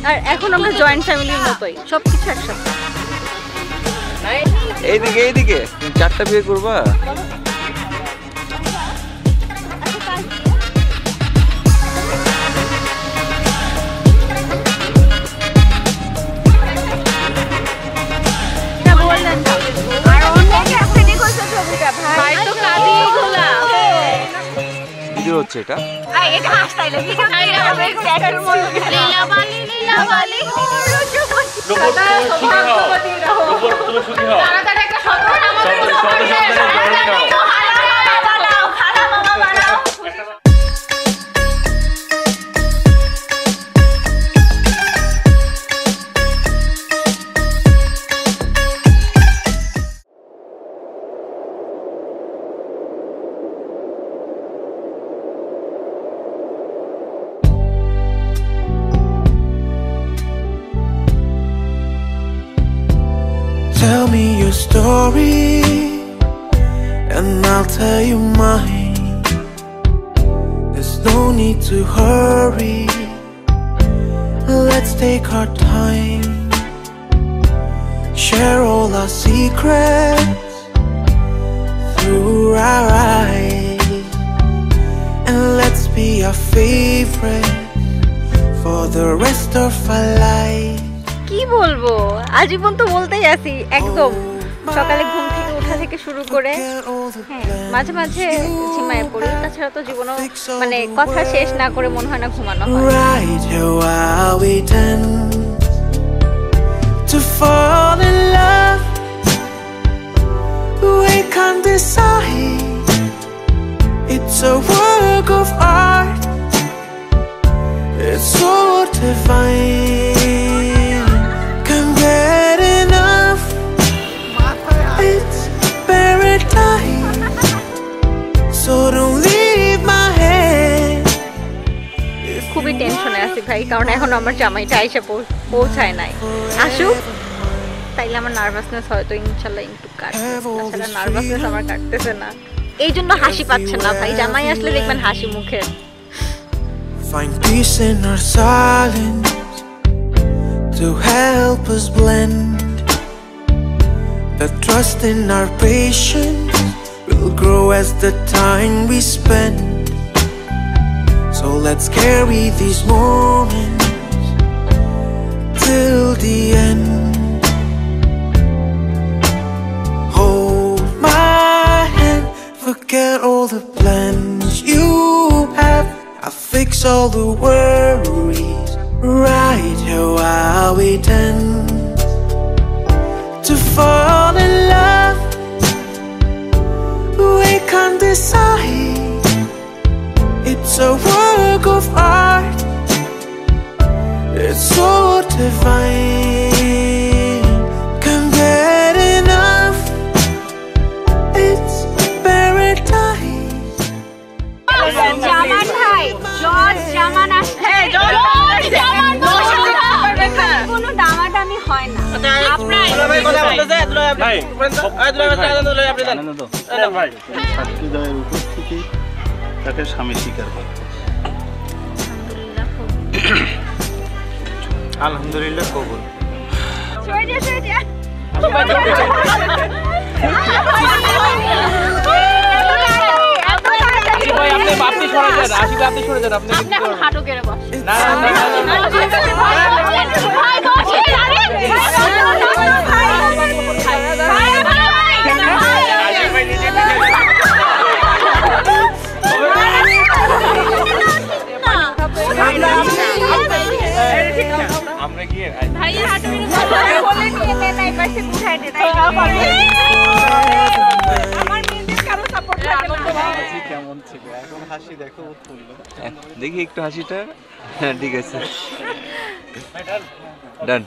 আর এখন আমরা জয়েন্ট ফ্যামিলির মতোই সবকিছু একসাথে। এইদিকে তুমি 4টা বিয়ে করবা? হচ্ছে এটা Tell me your story and I'll tell you mine. There's no need to hurry. Let's take our time. Share all our secrets through our eyes. And let's be our favorite for the rest of our life. কি বলবো, আজীবন তো বলতেই আছি একদম। সকালে ঘুম থেকে ওঠা থেকে শুরু করে মাঝে মাঝে ঝিমায় পড়ি, তাছাড়া তো জীবনও মানে কথা শেষ না করে মনে হয় না ঘুমানো হয়। খুবই টেনশনে আছি ভাই, কারণ এখন আমার জামাইটা আইসা পৌঁছায় নাই। আসুক তাইলে আমার নার্ভাসনেস হয়তো ইনশাল্লাহ একটু কাটবে, তাছাড়া নার্ভাসনেস আমার কাটতেছে না, এই জন্য হাসি পাচ্ছে না ভাই। জামাই আসলে দেখবেন হাসি মুখে। Find peace in our silence to help us blend. The trust in our patience will grow as the time we spend. So let's carry these moments till the end. Hold my hand, forget all the plans you have. I'll fix all the worries right here while we tend to fall in love. We can't decide. It's a work of art. It's so divine. Can't get enough. It's paradise. জামান ভাই, জজ জামান আসছে। কোনো দামাদামি হয় না। তাকে স্বামী স্বীকার করে। আলহামদুলিল্লাহ কবুল। আপনি সরে যান, আশিক আপনি সরে যান, আপনি হাঁটু কেড়ে বসেন। না না আমরা গিয়ে ভাইয়া হাঁটু বলে নিয়ে নে নাই পাশে উঠাই দে তাই আমার মেয়েদের কারো সাপোর্ট লাগে না কেমন ছিল এখন হাসি দেখো উৎফুল্ল দেখি একটু হাসিটা। হ্যাঁ ঠিক আছে, ডান।